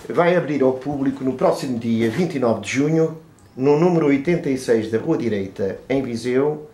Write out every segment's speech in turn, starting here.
vai abrir ao público no próximo dia 29 de junho, no número 86 da Rua Direita, em Viseu,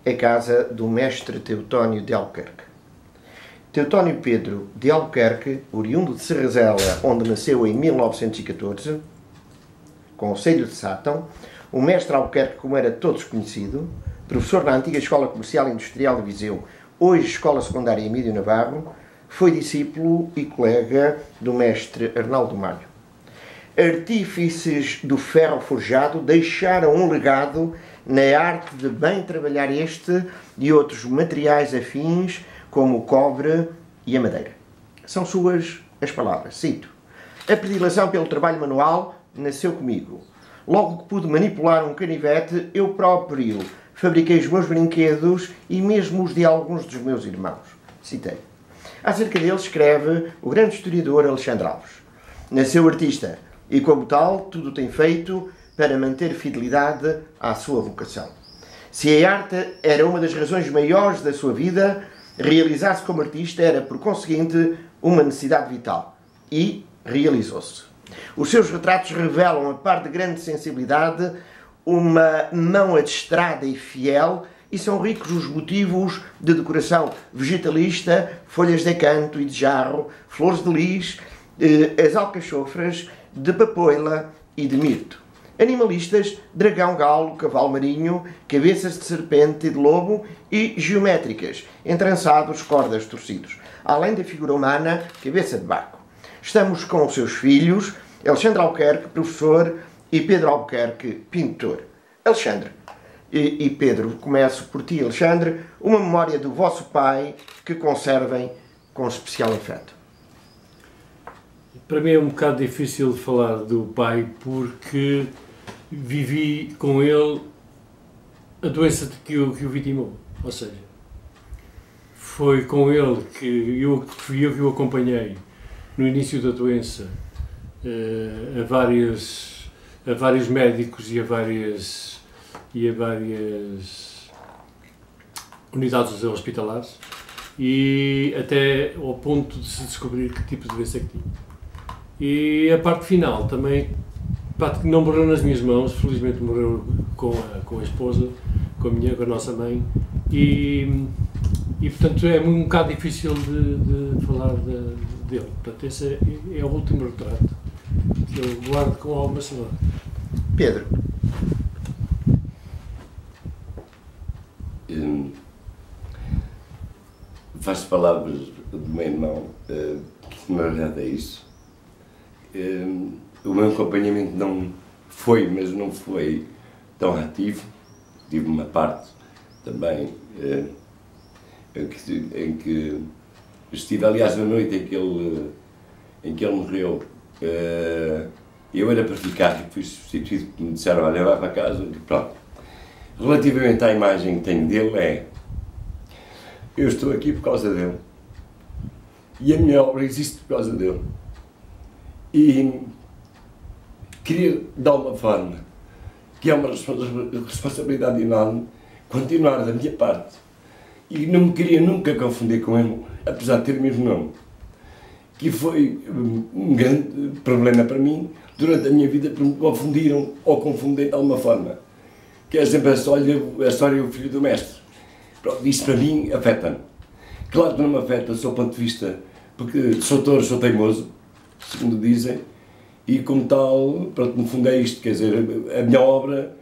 a casa do mestre Teutónio de Albuquerque. Teutónio Pedro de Albuquerque, oriundo de Serrazela, onde nasceu em 1914, concelho de Sátão, o mestre Albuquerque, como era de todos conhecido, professor na antiga Escola Comercial e Industrial de Viseu, hoje Escola Secundária Emílio Navarro, foi discípulo e colega do mestre Arnaldo Malho. Artífices do ferro forjado deixaram um legado na arte de bem trabalhar este e outros materiais afins, como o cobre e a madeira. São suas as palavras, cito: "A predileção pelo trabalho manual nasceu comigo. Logo que pude manipular um canivete, eu próprio fabriquei os meus brinquedos e mesmo os de alguns dos meus irmãos." Citei. Acerca dele escreve o grande historiador Alexandre Alves: "Nasceu artista e, como tal, tudo tem feito para manter fidelidade à sua vocação. Se a arte era uma das razões maiores da sua vida, realizar-se como artista era, por conseguinte, uma necessidade vital. E realizou-se. Os seus retratos revelam, a par de grande sensibilidade, uma mão adestrada e fiel, e são ricos os motivos de decoração vegetalista, folhas de acanto e de jarro, flores de lis, as alcachofras, de papoila e de mirto. Animalistas, dragão, galo, cavalo marinho, cabeças de serpente e de lobo e geométricas, entrançados, cordas, torcidos. Além da figura humana, cabeça de barco. Estamos com os seus filhos, Alexandre Albuquerque, professor, e Pedro Albuquerque, pintor. Alexandre e Pedro, começo por ti, Alexandre, uma memória do vosso pai que conservem com especial afeto. Para mim é um bocado difícil falar do pai porque vivi com ele a doença que o vitimou. Ou seja, foi com ele que fui eu que o acompanhei no início da doença a vários médicos e a várias unidades hospitalares e até ao ponto de se descobrir que tipo de doença é que tinha. E a parte final também, não morreu nas minhas mãos, felizmente morreu com a esposa, com a nossa mãe, e portanto é um bocado difícil de falar dele. Portanto, esse é o último retrato que eu guardo com alguma saudade. Pedro. Faz palavras do meu irmão, que na verdade é isso. O meu acompanhamento não foi, mas não foi tão ativo. Tive uma parte também em que estive, aliás, na noite em que ele morreu. Eu era para ficar e fui substituído, porque me disseram: olha, vai para casa. Pronto. Relativamente à imagem que tenho dele, eu estou aqui por causa dele e a minha obra existe por causa dele. E queria, de alguma forma, que é uma responsabilidade enorme, continuar da minha parte. E não me queria nunca confundir com ele, apesar de ter o mesmo nome. Que foi um grande problema para mim durante a minha vida, porque me confundiram ou confundem de alguma forma. Que é sempre a história o filho do mestre. Pronto, isso para mim afeta-me. Claro que não me afeta do seu ponto de vista, porque sou touro, sou teimoso, segundo dizem, e como tal, pronto, no fundo é isto, quer dizer, a minha obra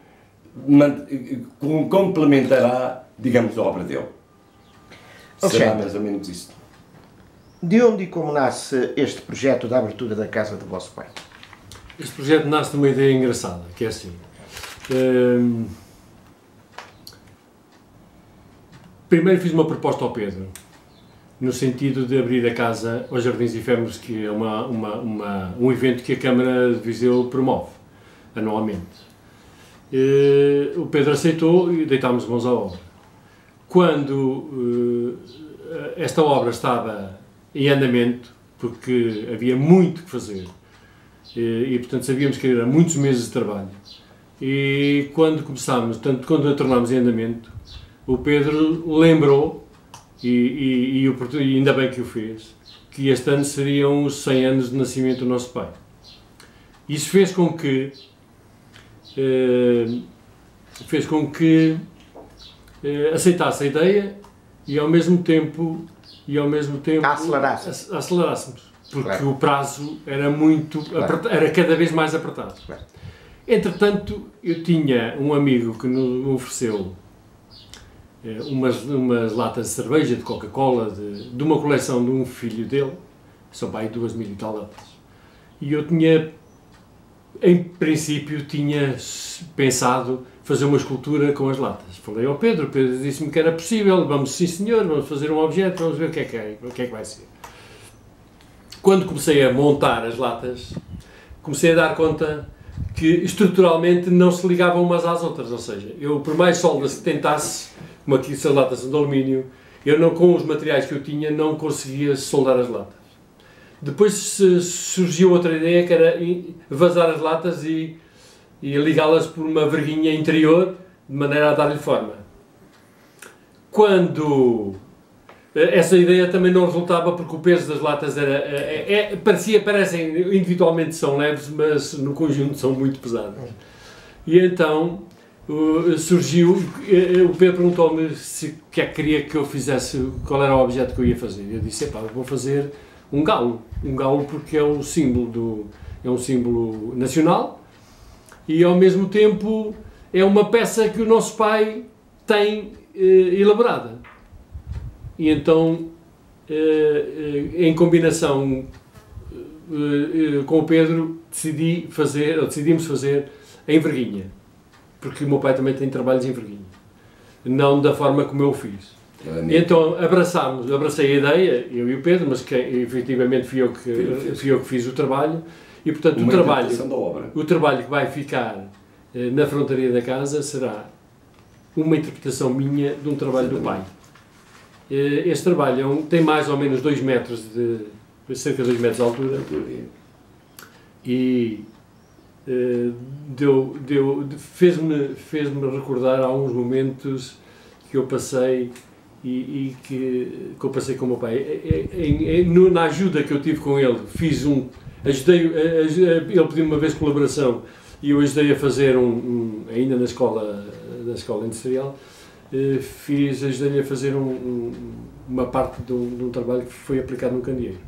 complementará, digamos, a obra dele. Será mais ou menos isto. De onde e como nasce este projeto da abertura da casa do vosso pai? Este projeto nasce de uma ideia engraçada, que é assim. Primeiro fiz uma proposta ao Pedro, no sentido de abrir a casa aos Jardins Efêmeros, que é um evento que a Câmara de Viseu promove anualmente. O Pedro aceitou e deitámos mãos à obra. Quando esta obra estava em andamento, porque havia muito que fazer, e portanto sabíamos que eram muitos meses de trabalho, e quando começámos, portanto, quando a tornámos em andamento, o Pedro lembrou, e ainda bem que o fez, que este ano seriam os 100 anos de nascimento do nosso pai. Isso fez com que aceitasse a ideia e ao mesmo tempo acelerássemos, porque claro, o prazo era muito claro, era cada vez mais apertado. Claro. Entretanto, eu tinha um amigo que me ofereceu umas latas de cerveja, de Coca-Cola, de uma coleção de um filho dele, só vai 2.000 e tal latas. E eu tinha, em princípio, tinha pensado fazer uma escultura com as latas. Falei ao Pedro, o Pedro disse-me que era possível, vamos, sim senhor, vamos fazer um objeto, vamos ver o que é que vai ser. Quando comecei a montar as latas, comecei a dar conta que estruturalmente não se ligavam umas às outras, ou seja, eu por mais soldas que tentasse, como aqui essas latas são de alumínio, eu não, com os materiais que eu tinha, não conseguia soldar as latas. Depois surgiu outra ideia, que era vazar as latas e ligá-las por uma verguinha interior, de maneira a dar-lhe forma. Quando essa ideia também não resultava, porque o peso das latas parecem individualmente são leves, mas no conjunto são muito pesadas. E então surgiu, o Pedro perguntou-me se o que é que queria que eu fizesse, qual era o objeto que eu ia fazer. Eu disse, vou fazer um galo porque é um símbolo nacional e ao mesmo tempo é uma peça que o nosso pai tem elaborada. E então, em combinação com o Pedro, decidimos fazer em verguinha, porque o meu pai também tem trabalhos em verguinha, não da forma como eu o fiz. Então abracei a ideia, eu e o Pedro, mas que efetivamente fui eu que fiz o trabalho, e portanto o trabalho que vai ficar na frontaria da casa será uma interpretação minha de um trabalho do pai. Este trabalho tem mais ou menos 2 metros cerca de 2 metros de altura, e fez-me recordar alguns momentos que eu passei que eu passei com o meu pai. Na ajuda que eu tive com ele, ele pediu-me uma vez colaboração e eu ajudei a fazer ainda na escola industrial, ajudei-lhe a fazer uma parte de um trabalho que foi aplicado no candeeiro.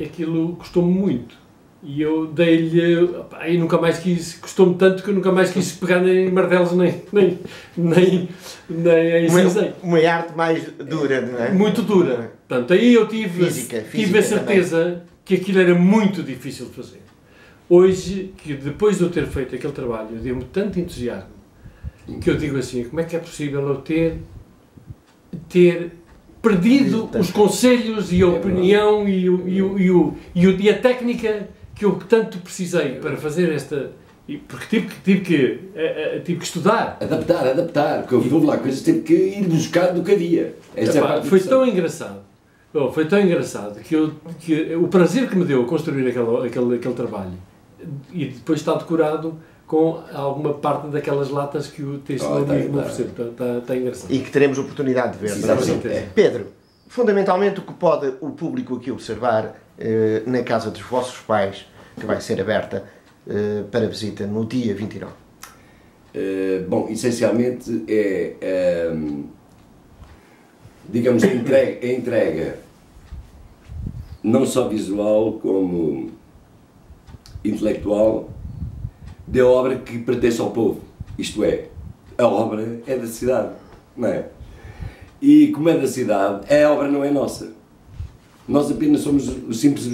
Aquilo custou-me muito. E eu dei-lhe, custou-me tanto que eu nunca mais quis pegar nem martelos nem cinzei. Uma arte mais dura, não é? Muito dura. Portanto, aí eu tive a certeza também que aquilo era muito difícil de fazer. Hoje, que depois de eu ter feito aquele trabalho, deu-me tanto entusiasmo que eu digo assim, como é que é possível eu ter perdido os conselhos e a opinião e a técnica que eu tanto precisei para fazer esta... Porque tive que estudar. Adaptar, porque eu vou lá, coisas tive que ir buscar do que havia. Foi tão engraçado que o prazer que me deu a construir aquele trabalho e depois está decorado com alguma parte daquelas latas que o testemunho me ofereceu. Está engraçado. E que teremos oportunidade de ver. Pedro, fundamentalmente o que pode o público aqui observar na casa dos vossos pais, que vai ser aberta para visita no dia 29? Bom, essencialmente digamos, a entrega não só visual como intelectual da obra que pertence ao povo. Isto é, a obra é da cidade, não é? E como é da cidade, a obra não é nossa. Nós apenas somos os simples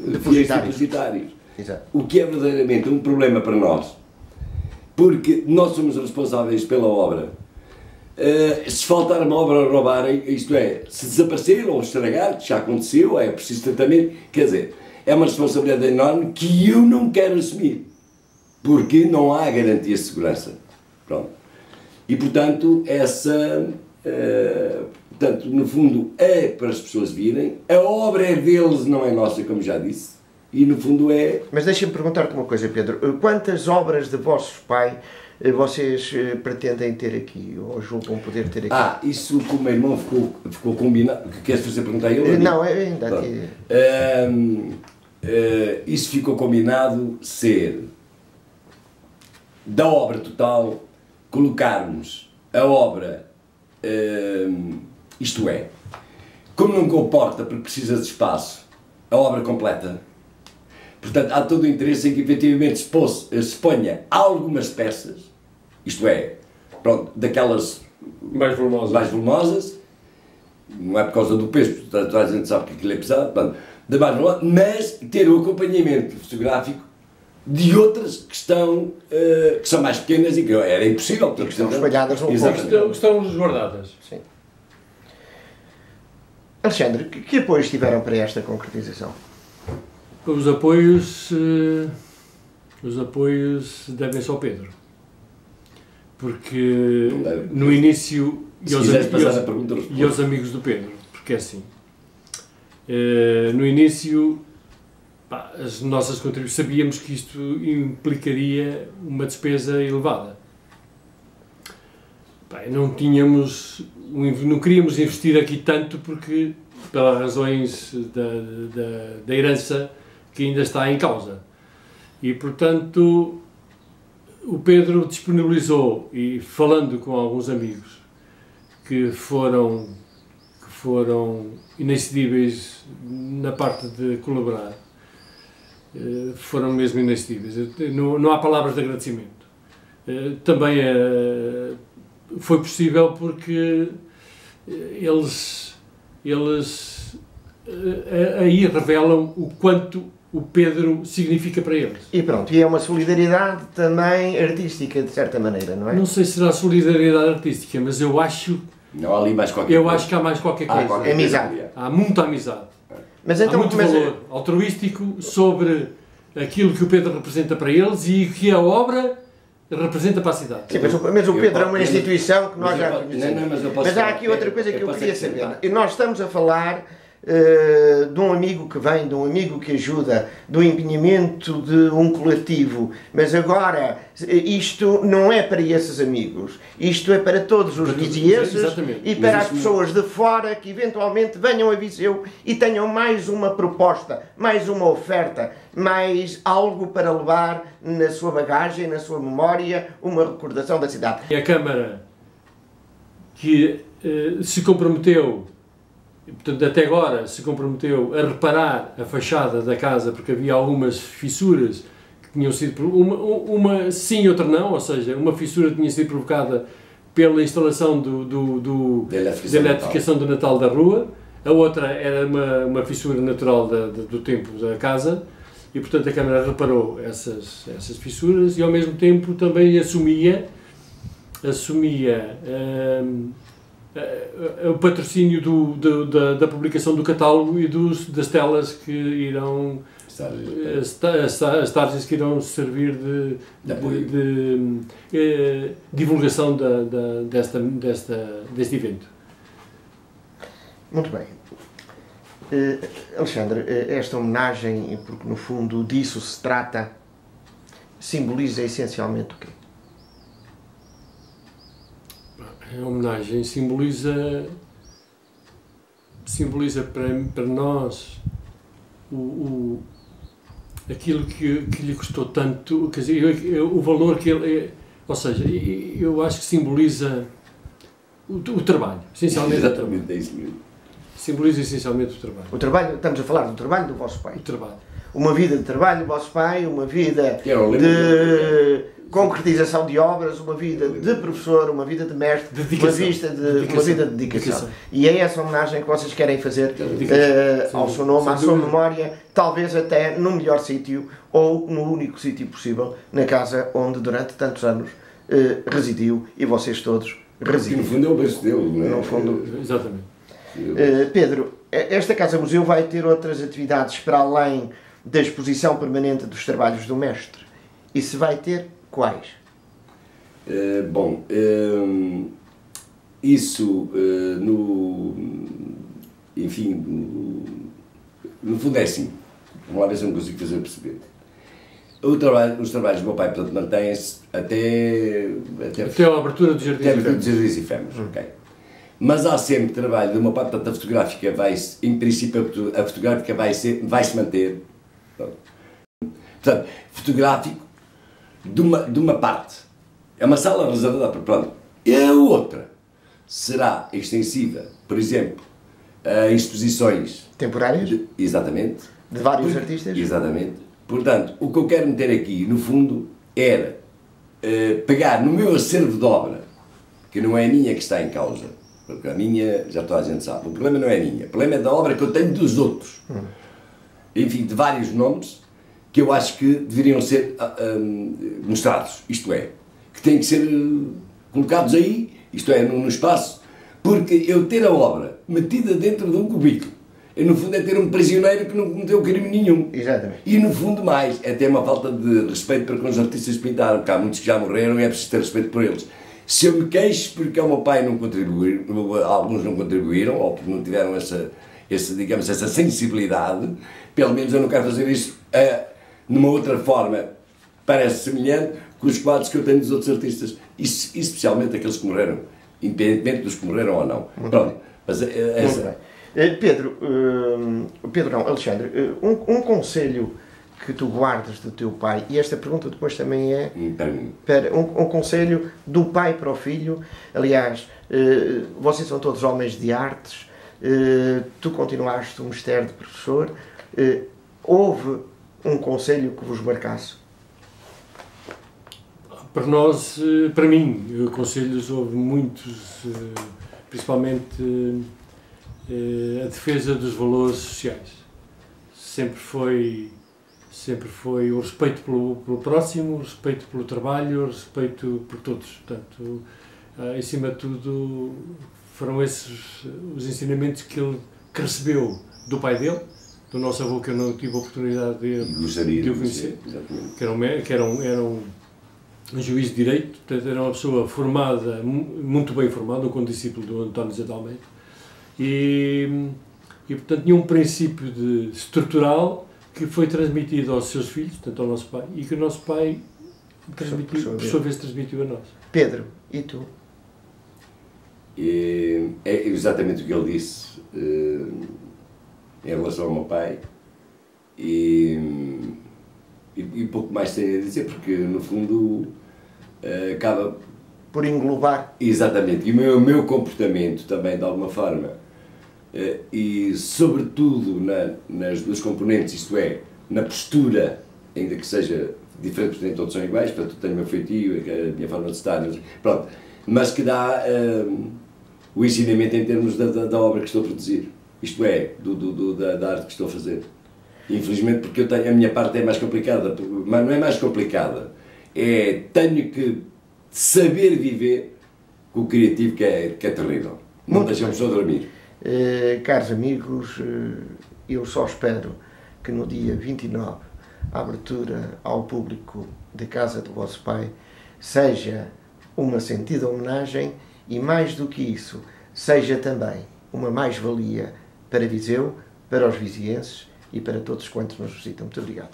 depositários. Exato. O que é verdadeiramente um problema para nós, porque nós somos responsáveis pela obra. Se faltar uma obra a roubarem, isto é, se desaparecer ou estragar, que já aconteceu, é preciso tratamento, quer dizer, é uma responsabilidade enorme que eu não quero assumir, porque não há garantia de segurança. Pronto. E portanto, portanto, no fundo, é para as pessoas virem, a obra é deles, não é nossa, como já disse, e no fundo é... Mas deixa-me perguntar-te uma coisa, Pedro, quantas obras de vossos pais vocês pretendem ter aqui, ou julgam poder ter aqui? Isso com o meu irmão ficou combinado. Queres fazer perguntar a ele? Não, ainda aqui. isso ficou combinado ser, da obra total, colocarmos a obra, isto é, como não comporta, porque precisa de espaço, a obra completa. Portanto, há todo o interesse em que efetivamente se ponha algumas peças, isto é, pronto, daquelas Mais volumosas. Não é por causa do peso, toda a gente sabe que aquilo é pesado, portanto, mas ter o acompanhamento fotográfico de outras que são mais pequenas e que era impossível. E que estão espalhadas no que estão resguardadas. Sim. Alexandre, que apoios tiveram para esta concretização? Os apoios devem-se ao Pedro. Porque no início... E aos amigos do Pedro. Porque é assim. No início, as nossas contribuições, sabíamos que isto implicaria uma despesa elevada. Não queríamos investir aqui tanto porque, pelas razões da herança que ainda está em causa. E, portanto, o Pedro disponibilizou, e falando com alguns amigos que foram inexcedíveis na parte de colaborar, foram mesmo inexcedíveis. Não há palavras de agradecimento. Também foi possível porque eles aí revelam o quanto o Pedro significa para eles. E pronto, e é uma solidariedade também artística, de certa maneira, não é? Não sei se será solidariedade artística, mas eu acho... Não há ali mais qualquer coisa. Acho que há mais qualquer coisa. Amizade. Há muita amizade. Mas então, há muito valor altruístico sobre aquilo que o Pedro representa para eles e que a obra representa para a cidade. Sim, mas o Pedro é uma instituição que nós já conhecemos. Mas há aqui outra coisa que eu queria saber. E nós estamos a falar de um amigo que vem, de um amigo que ajuda, do empenhamento de um coletivo, mas agora isto não é para esses amigos, isto é para todos os guizienses e para as pessoas de fora que eventualmente venham a Viseu e tenham mais uma proposta, mais uma oferta, mais algo para levar na sua bagagem, na sua memória, uma recordação da cidade. E a Câmara que se comprometeu, portanto, até agora se comprometeu a reparar a fachada da casa, porque havia algumas fissuras que tinham sido, uma sim e outra não, ou seja, uma fissura tinha sido provocada pela instalação da eletrificação do Natal da rua, a outra era uma fissura natural do tempo da casa, e portanto a Câmara reparou essas fissuras e ao mesmo tempo também assumia o patrocínio da publicação do catálogo e das telas que irão as tarjas que irão servir de divulgação deste evento. Muito bem. Alexandre, esta homenagem, porque no fundo disso se trata, simboliza essencialmente o quê? A homenagem simboliza para nós aquilo que lhe custou tanto, quer dizer, o valor que ele... Ou seja, eu acho que simboliza o trabalho, essencialmente. Exatamente, é isso mesmo. Simboliza essencialmente o trabalho. O trabalho, estamos a falar do trabalho do vosso pai. O trabalho. Uma vida de trabalho do vosso pai, uma vida de concretização de obras, uma vida de professor, uma vida de mestre, uma vida de dedicação. E é essa homenagem que vocês querem fazer ao seu nome, à sua memória, talvez até no melhor sítio ou no único sítio possível, na casa onde durante tantos anos residiu e vocês todos residiram. No fundo é o berço dele, não é? No fundo, exatamente. Pedro, esta Casa-Museu vai ter outras atividades para além da exposição permanente dos trabalhos do mestre. E se vai ter, quais? Isso no fundo é assim. Vamos lá ver se eu não consigo fazer perceber. Os trabalhos do meu pai, portanto, mantêm-se até a abertura dos Jardins e Fêmeas, ok. Mas há sempre trabalho do meu pai, portanto, a fotográfica em princípio, a fotográfica vai-se manter, portanto, fotográfico de uma parte. É uma sala reservada para pronto. E a outra será extensiva, por exemplo, a exposições Temporárias? Exatamente. De vários artistas? Exatamente. Portanto, o que eu quero meter aqui, no fundo, era pegar no meu acervo de obra, que não é a minha que está em causa, porque a minha, já toda a gente sabe, o problema não é a minha, o problema é da obra que eu tenho dos outros. Enfim, de vários nomes, que eu acho que deveriam ser mostrados, isto é, que têm que ser colocados aí, isto é, no espaço, porque eu ter a obra metida dentro de um cubículo, no fundo é ter um prisioneiro que não cometeu crime nenhum. Exatamente. E no fundo mais, é ter uma falta de respeito para com os artistas que pintaram, porque há muitos que já morreram e é preciso ter respeito por eles. Se eu me queixo porque o meu pai não contribuiu, alguns não contribuíram, ou porque não tiveram digamos, essa sensibilidade, pelo menos eu não quero fazer isso numa outra forma, parece semelhante, com os quadros que eu tenho dos outros artistas, especialmente aqueles que morreram, independentemente dos que morreram ou não. Pronto, mas essa... Alexandre, um conselho que tu guardas do teu pai, e esta pergunta depois também é um conselho do pai para o filho. Aliás, vocês são todos homens de artes, tu continuaste o mistério de professor, houve um conselho que vos marcasse? Para nós, para mim, conselhos houve muitos, principalmente a defesa dos valores sociais. Sempre foi o respeito pelo próximo, o respeito pelo trabalho, o respeito por todos. Portanto, em cima de tudo, foram esses os ensinamentos que ele recebeu do pai dele, do nosso avô, que eu não tive a oportunidade de o conhecer, que era um juiz de direito, portanto, era uma pessoa formada, muito bem formada, um condiscípulo do António José de Almeida, e portanto tinha um princípio estrutural que foi transmitido aos seus filhos, portanto ao nosso pai, e que o nosso pai transmitiu, por sua vez transmitiu a nós. Pedro, e tu? É exatamente o que ele disse em relação ao meu pai, e pouco mais tenho a dizer, porque no fundo acaba por englobar. Exatamente, e o meu comportamento também, de alguma forma, e sobretudo nas duas componentes, isto é, na postura, ainda que seja diferente, porque nem todos são iguais, portanto, tenho o meu feitio, a minha forma de estar, pronto, mas que dá o ensinamento em termos da obra que estou a produzir, isto é, da arte que estou a fazer. Infelizmente, porque a minha parte é mais complicada, mas não é mais complicada, tenho que saber viver com o criativo, que é terrível. Não deixa a pessoa dormir. Caros amigos, eu só espero que no dia 29, a abertura ao público da Casa do Vosso Pai seja uma sentida homenagem e, mais do que isso, seja também uma mais-valia para Viseu, para os vizienses e para todos quantos nos visitam. Muito obrigado.